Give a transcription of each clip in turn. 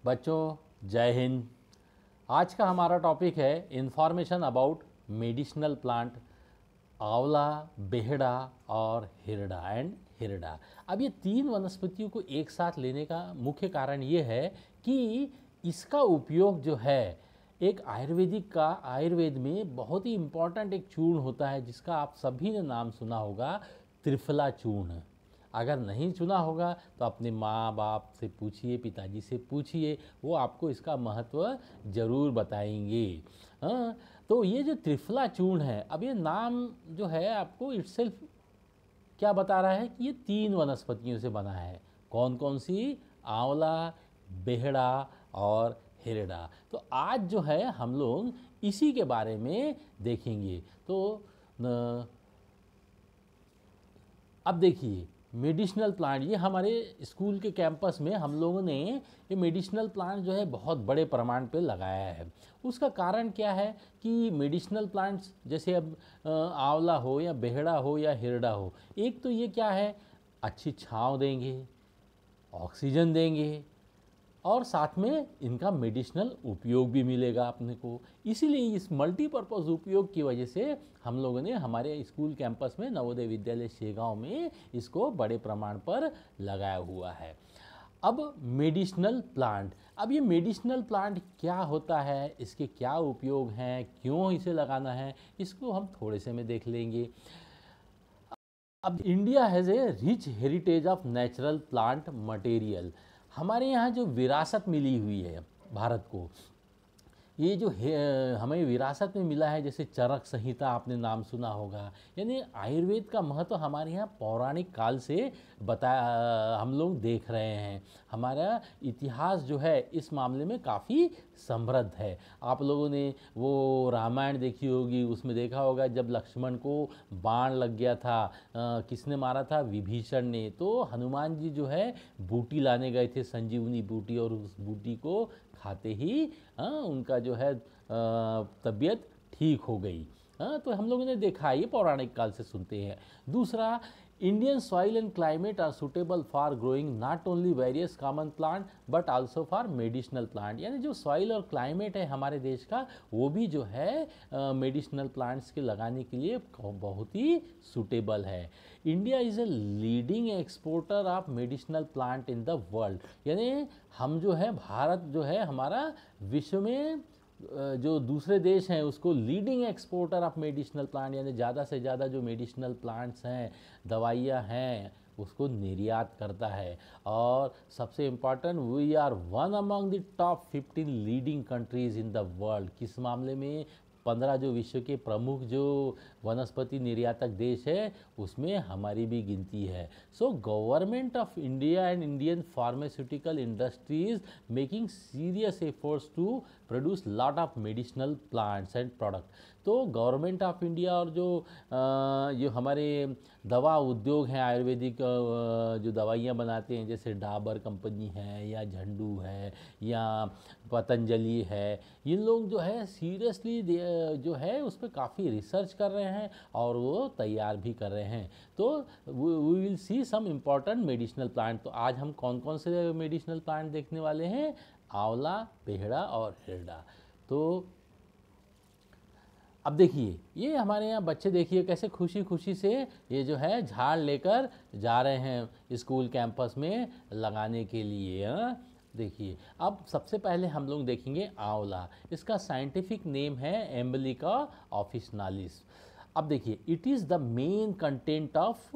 बच्चों, जय हिंद। आज का हमारा टॉपिक है इंफॉर्मेशन अबाउट मेडिसिनल प्लांट आंवला, बेहड़ा और हिरडा एंड हिरडा। अब ये तीन वनस्पतियों को एक साथ लेने का मुख्य कारण ये है कि इसका उपयोग जो है एक आयुर्वेद में बहुत ही इम्पॉर्टेंट एक चूर्ण होता है जिसका आप सभी ने नाम सुना होगा, त्रिफला चूर्ण। अगर नहीं सुना होगा तो अपने माँ बाप से पूछिए, पिताजी से पूछिए, वो आपको इसका महत्व ज़रूर बताएंगे। हाँ, तो ये जो त्रिफला चूर्ण है, अब ये नाम जो है आपको इटसेल्फ क्या बता रहा है कि ये तीन वनस्पतियों से बना है। कौन कौन सी? आंवला, बेहड़ा और हिरडा। तो आज जो है हम लोग इसी के बारे में देखेंगे। तो अब देखिए, मेडिसिनल प्लांट, ये हमारे स्कूल के कैंपस में हम लोगों ने ये मेडिसिनल प्लांट जो है बहुत बड़े प्रमाण पे लगाया है। उसका कारण क्या है कि मेडिसिनल प्लांट्स जैसे अब आंवला हो या बेहड़ा हो या हिरडा हो, एक तो ये क्या है, अच्छी छांव देंगे, ऑक्सीजन देंगे और साथ में इनका मेडिसिनल उपयोग भी मिलेगा अपने को। इसीलिए इस मल्टीपर्पज़ उपयोग की वजह से हम लोगों ने हमारे स्कूल कैंपस में नवोदय विद्यालय शेगांव में इसको बड़े प्रमाण पर लगाया हुआ है। अब मेडिसिनल प्लांट, अब ये मेडिसिनल प्लांट क्या होता है, इसके क्या उपयोग हैं, क्यों इसे लगाना है, इसको हम थोड़े से में देख लेंगे। अब India has a rich heritage of natural plant material. हमारे यहाँ जो विरासत मिली हुई है भारत को, ये जो हमें विरासत में मिला है, जैसे चरक संहिता आपने नाम सुना होगा, यानी आयुर्वेद का महत्व हमारे यहाँ पौराणिक काल से हम लोग देख रहे हैं। हमारा इतिहास जो है इस मामले में काफ़ी समृद्ध है। आप लोगों ने वो रामायण देखी होगी, उसमें देखा होगा जब लक्ष्मण को बाण लग गया था, किसने मारा था? विभीषण ने। तो हनुमान जी जो है बूटी लाने गए थे, संजीवनी बूटी, और उस बूटी को खाते ही उनका जो है तबीयत ठीक हो गई। तो हम लोगों ने देखा, ये पौराणिक काल से सुनते हैं। दूसरा, Indian soil and climate are suitable for growing not only various common plant but also for medicinal plant. यानी जो सॉइल और क्लाइमेट है हमारे देश का, वो भी जो है मेडिसिनल प्लांट्स के लगाने के लिए बहुत ही सुटेबल है। India is a leading exporter of medicinal plant in the world. यानी हम जो है, भारत जो है हमारा विश्व में जो दूसरे देश हैं उसको leading exporter of medicinal plant, यानी ज़्यादा से ज़्यादा जो मेडिसिनल प्लांट्स हैं, दवाइयाँ हैं, उसको निर्यात करता है। और सबसे important, we are one among the top 15 leading countries in the world. किस मामले में? 15 जो विश्व के प्रमुख जो वनस्पति निर्यातक देश है उसमें हमारी भी गिनती है। So government of India and Indian pharmaceutical industries making serious efforts to produce lot of medicinal plants and product. तो गवर्नमेंट ऑफ इंडिया और जो हमारे दवा उद्योग हैं, आयुर्वेदिक जो दवाइयाँ बनाते हैं, जैसे डाबर कंपनी है या झंडू है या पतंजलि है, ये लोग जो है सीरियसली जो है उस पर काफ़ी रिसर्च कर रहे हैं और वो तैयार भी कर रहे हैं। तो we will see some important medicinal plant. तो आज हम कौन कौन से मेडिसिनल प्लांट देखने वाले हैं? आंवला, बेहड़ा और हिरडा। तो अब देखिए, ये हमारे यहाँ बच्चे देखिए कैसे खुशी खुशी से ये जो है झाड़ लेकर जा रहे हैं स्कूल कैंपस में लगाने के लिए। देखिए, अब सबसे पहले हम लोग देखेंगे आंवला। इसका साइंटिफिक नेम है एम्बलिका ऑफिसनालिस। अब देखिए, it is the main content of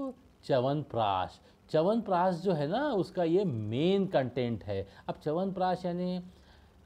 chyawanprash. Chyawanprash जो है ना, उसका ये मेन कंटेंट है। अब च्यवनप्राश यानी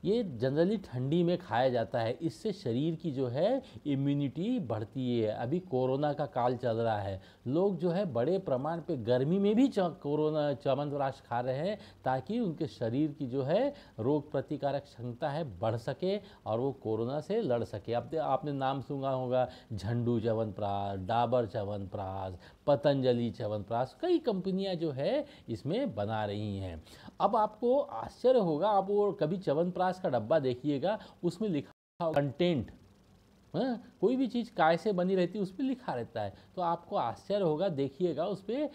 ये जनरली ठंडी में खाया जाता है। इससे शरीर की जो है इम्यूनिटी बढ़ती है। अभी कोरोना का काल चल रहा है, लोग जो है बड़े प्रमाण पे गर्मी में भी कोरोना च्यवनप्राश खा रहे हैं ताकि उनके शरीर की जो है रोग प्रतिकारक क्षमता है बढ़ सके और वो कोरोना से लड़ सके। अब आपने नाम सुना होगा, झंडू च्यवनप्राश, डाबर च्यवनप्राश, पतंजलि च्यवनप्राश, कई कंपनियां जो है इसमें बना रही हैं। अब आपको आश्चर्य होगा, आप वो कभी च्यवनप्राश का डब्बा देखिएगा, उसमें लिखा होगा कंटेंट, हाँ, कोई भी चीज़ काय से बनी रहती है उस पर लिखा रहता है, तो आपको आश्चर्य होगा, देखिएगा उस पर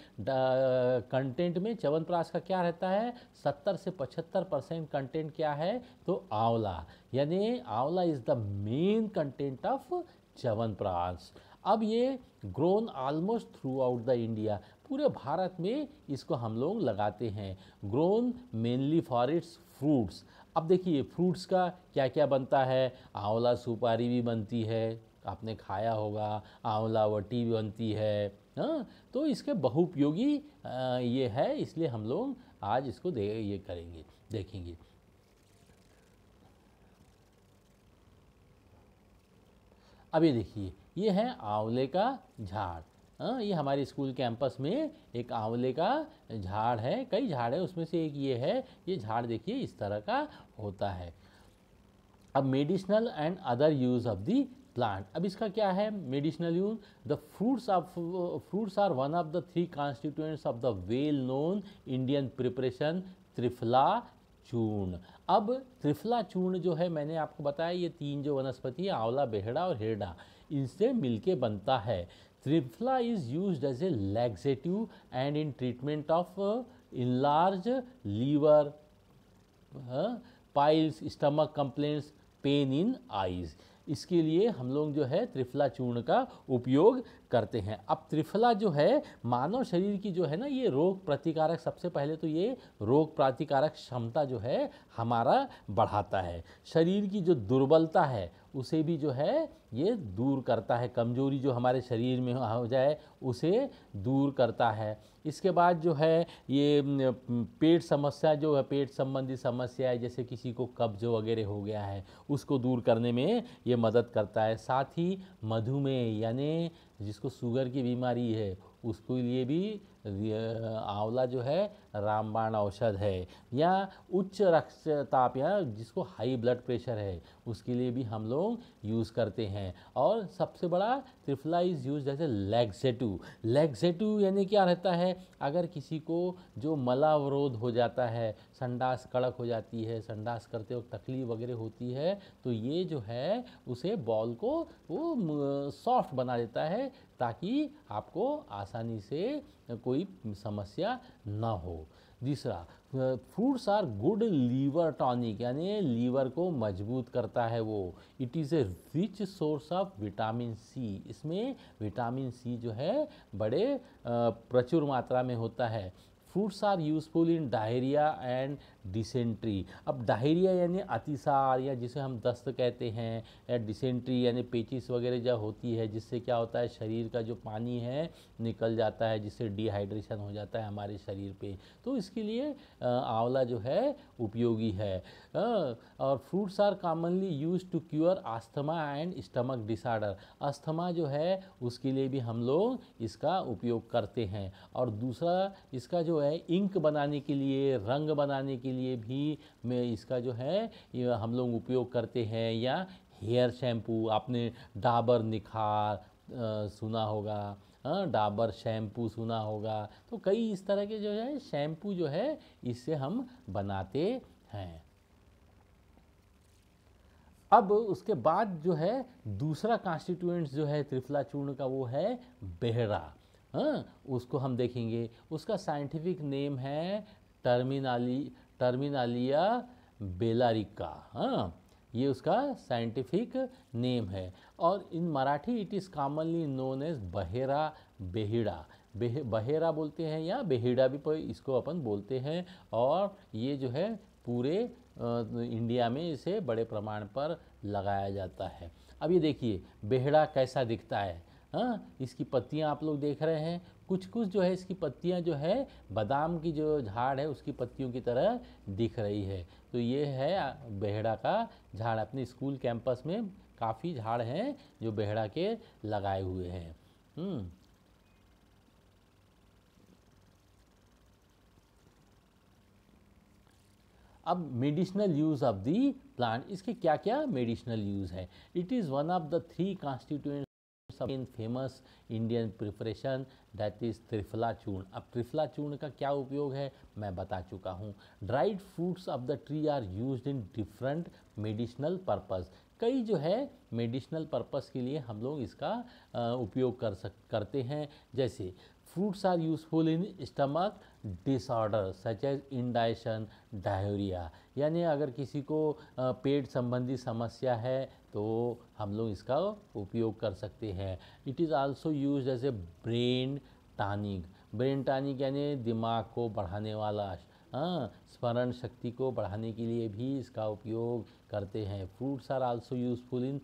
कंटेंट में च्यवनप्राश का क्या रहता है, 70 से 75% कंटेंट क्या है, तो आंवला, यानी आंवला is the main content of chyawanprash. अब ये grown almost through out the India, पूरे भारत में इसको हम लोग लगाते हैं। Grown mainly for its fruits. अब देखिए फ्रूट्स का क्या क्या बनता है, आंवला सुपारी भी बनती है, आपने खाया होगा, आंवला वटी भी बनती है। हाँ, तो इसके बहुपयोगी ये है, इसलिए हम लोग आज इसको ये करेंगे, देखेंगे। अब ये देखिए, ये है आंवले का झाड़। हाँ, ये हमारे स्कूल कैंपस में एक आंवले का झाड़ है, कई झाड़ है, उसमें से एक ये है। ये झाड़ देखिए इस तरह का होता है। अब medicinal and other use of the plant, अब इसका क्या है medicinal use. The fruits are one of the 3 constituents of the well known Indian preparation triphala churna. अब त्रिफला चूर्ण जो है, मैंने आपको बताया ये 3 जो वनस्पति है, आंवला, बेहड़ा और हेरडा, इनसे मिलके बनता है। Triphala is used as a laxative and in treatment of enlarge liver, piles, stomach complaints, pain in eyes, इसके लिए हम लोग जो है त्रिफला चूर्ण का उपयोग करते हैं। अब त्रिफला जो है मानव शरीर की जो है ना, ये रोग प्रतिकारक, सबसे पहले तो ये रोग प्रतिकारक क्षमता जो है हमारा बढ़ाता है। शरीर की जो दुर्बलता है उसे भी जो है ये दूर करता है, कमजोरी जो हमारे शरीर में हो जाए उसे दूर करता है। इसके बाद जो है ये पेट समस्या जो है, पेट संबंधी समस्या है, जैसे किसी को कब्ज वगैरह हो गया है उसको दूर करने में ये मदद करता है। साथ ही मधुमेह यानी जिसको शुगर की बीमारी है उसके लिए भी आंवला जो है रामबाण औषध है। या उच्च रक्तचाप या जिसको हाई ब्लड प्रेशर है उसके लिए भी हम लोग यूज़ करते हैं। और सबसे बड़ा triphala is use as a laxative. Laxative यानी क्या रहता है, अगर किसी को जो मलावरोध हो जाता है, संडास कड़क हो जाती है, संडास करते वक्त तकलीफ वगैरह होती है, तो ये जो है उसे बॉल को वो सॉफ्ट बना देता है ताकि आपको आसानी से कोई समस्या ना हो। दूसरा, fruits are good liver tonic, यानी लीवर को मजबूत करता है वो। It is a rich source of vitamin C, इसमें विटामिन सी जो है बड़े प्रचुर मात्रा में होता है। Fruits are useful in diarrhoea and dysentery. अब डायरिया यानी अतिसार या जिसे हम दस्त कहते हैं, या डिसेंट्री यानी पेचिस वगैरह जब होती है, जिससे क्या होता है शरीर का जो पानी है निकल जाता है, जिससे डिहाइड्रेशन हो जाता है हमारे शरीर पे, तो इसके लिए आंवला जो है उपयोगी है। और fruits are commonly use to cure asthma and stomach disorder. Asthma जो है उसके लिए भी हम लोग इसका उपयोग करते हैं। और दूसरा, इसका जो है इंक बनाने के लिए, रंग बनाने के लिए भी में इसका जो है ये हम लोग उपयोग करते हैं। या हेयर शैम्पू, आपने डाबर निखार सुना होगा, डाबर शैम्पू सुना होगा, तो कई इस तरह के जो है शैम्पू जो है इससे हम बनाते हैं। अब उसके बाद जो है दूसरा कॉन्स्टिट्यूएंट्स जो है त्रिफला चूर्ण का वो है बेहड़ा। हाँ, उसको हम देखेंगे। उसका साइंटिफिक नेम है टर्मिनालिया बेलारिका। हाँ, ये उसका साइंटिफिक नेम है। और in Marathi it is commonly known as Bahera, Behida, Bahera बोलते हैं या बेहिड़ा भी इसको अपन बोलते हैं। और ये जो है पूरे इंडिया में इसे बड़े प्रमाण पर लगाया जाता है। अब ये देखिए बेहड़ा कैसा दिखता है। हाँ, इसकी पत्तियाँ आप लोग देख रहे हैं, कुछ कुछ जो है इसकी पत्तियाँ जो है बादाम की जो झाड़ है उसकी पत्तियों की तरह दिख रही है। तो ये है बेहड़ा का झाड़। अपने स्कूल कैंपस में काफ़ी झाड़ हैं जो बेहड़ा के लगाए हुए हैं। अब medicinal use of the plant, इसके क्या क्या मेडिसिनल यूज़ है। It is one of the 3 constituents in famous Indian preparation that is triphala churna. अब त्रिफला चूर्ण का क्या उपयोग है मैं बता चुका हूँ। Dried fruits of the tree are used in different medicinal purpose. कई जो है मेडिसिनल पर्पस के लिए हम लोग इसका उपयोग करते हैं। जैसे fruits are useful in stomach disorder such as indigestion, diarrhoea, यानी अगर किसी को पेट संबंधी समस्या है तो हम लोग इसका उपयोग कर सकते हैं। It is also use as a brain tonic. Brain tonic यानी दिमाग को बढ़ाने वाला, स्मरण शक्ति को बढ़ाने के लिए भी इसका उपयोग करते हैं। Fruits are also useful in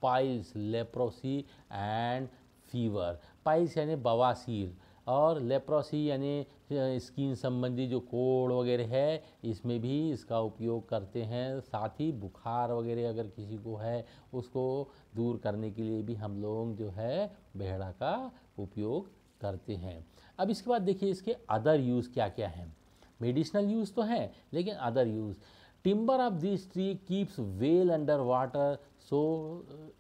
piles, leprosy and fever. Piles यानी बवासीर और लेप्रोसी यानी स्किन संबंधी जो कोड़ वगैरह है, इसमें भी इसका उपयोग करते हैं। साथ ही बुखार वगैरह अगर किसी को है उसको दूर करने के लिए भी हम लोग जो है बेहड़ा का उपयोग करते हैं। अब इसके बाद देखिए इसके अदर यूज़ क्या क्या हैं। मेडिसिनल यूज़ तो है लेकिन other use, timber of this tree keeps well under water so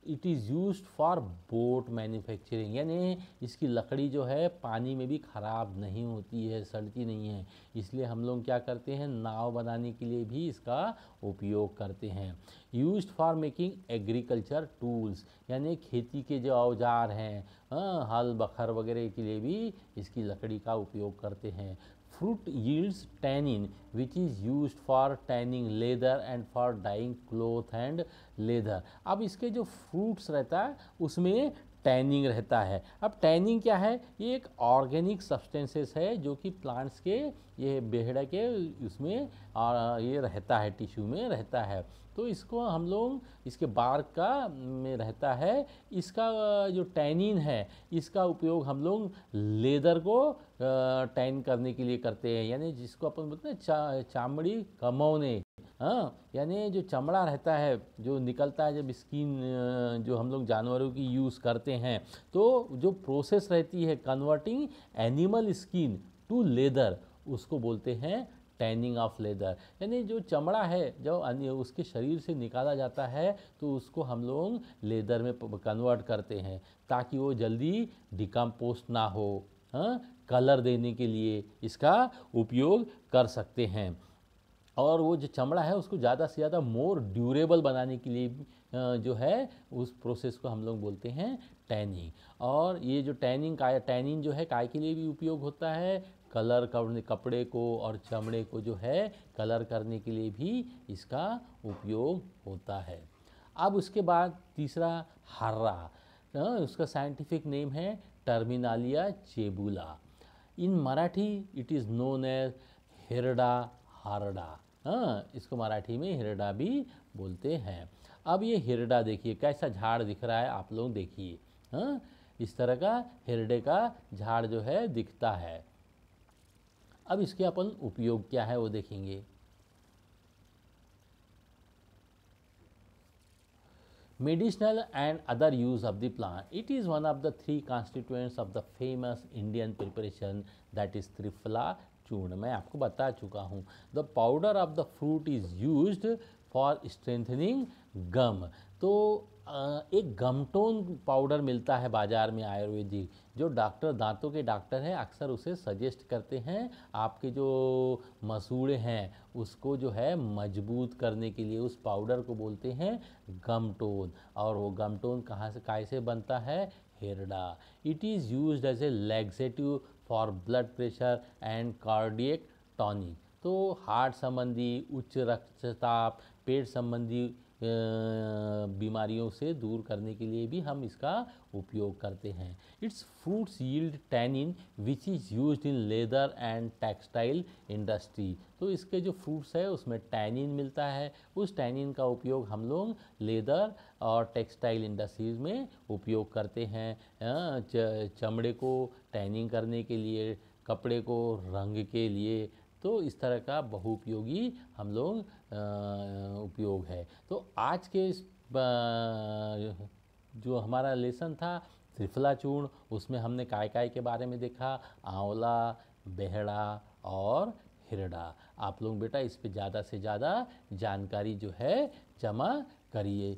it is used for boat manufacturing, यानी इसकी लकड़ी जो है पानी में भी ख़राब नहीं होती है, सड़ती नहीं है, इसलिए हम लोग क्या करते हैं नाव बनाने के लिए भी इसका उपयोग करते हैं। Used for making agriculture tools, यानी खेती के जो औजार हैं, हल बखर वगैरह के लिए भी इसकी लकड़ी का उपयोग करते हैं। Fruit yields tannin which is used for tanning leather and for dyeing cloth and leather। अब इसके जो फ्रूट्स रहता है उसमें टैनिंग रहता है। अब टैनिंग क्या है, ये एक ऑर्गेनिक सब्सटेंसेस है जो कि प्लांट्स के, ये बेहड़ा के उसमें ये रहता है, टिश्यू में रहता है। तो इसको हम लोग इसके बार्क का में रहता है, इसका जो टैनिन है इसका उपयोग हम लोग लेदर को टैन करने के लिए करते हैं, यानी जिसको अपन बोलते हैं चामड़ी कमौने, यानी जो चमड़ा रहता है जो निकलता है जब स्किन जो हम लोग जानवरों की यूज़ करते हैं, तो जो प्रोसेस रहती है converting animal skin to leather, उसको बोलते हैं टैनिंग ऑफ लेदर। यानी जो चमड़ा है जो उसके शरीर से निकाला जाता है तो उसको हम लोग लेदर में कन्वर्ट करते हैं ताकि वो जल्दी डिकम्पोस्ट ना हो, कलर देने के लिए इसका उपयोग कर सकते हैं। और वो जो चमड़ा है उसको ज़्यादा से ज़्यादा मोर ड्यूरेबल बनाने के लिए जो है उस प्रोसेस को हम लोग बोलते हैं टैनिंग। और ये जो टैनिंग जो है काय के लिए भी उपयोग होता है, कलर करने, कपड़े को और चमड़े को जो है कलर करने के लिए भी इसका उपयोग होता है। अब उसके बाद तीसरा हर्रा, उसका साइंटिफिक नेम है Terminalia chebula. In Marathi it is known as Hirda Harda, इसको मराठी में हिरडा भी बोलते हैं। अब ये हिरडा देखिए कैसा झाड़ दिख रहा है, आप लोग देखिए, इस तरह का हिरडे का झाड़ जो है दिखता है। अब इसके अपन उपयोग क्या है वो देखेंगे। Medicinal and other use of the plant. It is one of the three constituents of the famous Indian preparation that is Triphala चूर्ण। मैं आपको बता चुका हूँ। The powder of the fruit is used for strengthening gum. तो एक गमटोन powder मिलता है बाज़ार में आयुर्वेदिक, जो डॉक्टर, दांतों के डॉक्टर हैं अक्सर उसे सजेस्ट करते हैं आपके जो मसूड़े हैं उसको जो है मजबूत करने के लिए। उस पाउडर को बोलते हैं गमटोन। और वो गमटोन कहाँ से कैसे बनता है, हिरडा। It is used as a laxative for blood pressure and cardiac tonic. तो हार्ट संबंधी, उच्च रक्तचाप, पेट संबंधी बीमारियों से दूर करने के लिए भी हम इसका उपयोग करते हैं। Its fruits yield tannin which is used in leather and textile industry. तो इसके जो फ्रूट्स है उसमें टैनिन मिलता है, उस टैनिन का उपयोग हम लोग लेदर और टेक्सटाइल इंडस्ट्रीज़ में उपयोग करते हैं। चमड़े को टैनिंग करने के लिए, कपड़े को रंग के लिए, तो इस तरह का बहुउपयोगी हम लोग उपयोग है। तो आज के इस जो हमारा लेसन था त्रिफला चूर्ण, उसमें हमने काय के बारे में देखा, आंवला, बेहड़ा और हिरडा। आप लोग बेटा इस पे ज़्यादा से ज़्यादा जानकारी जो है जमा करिए।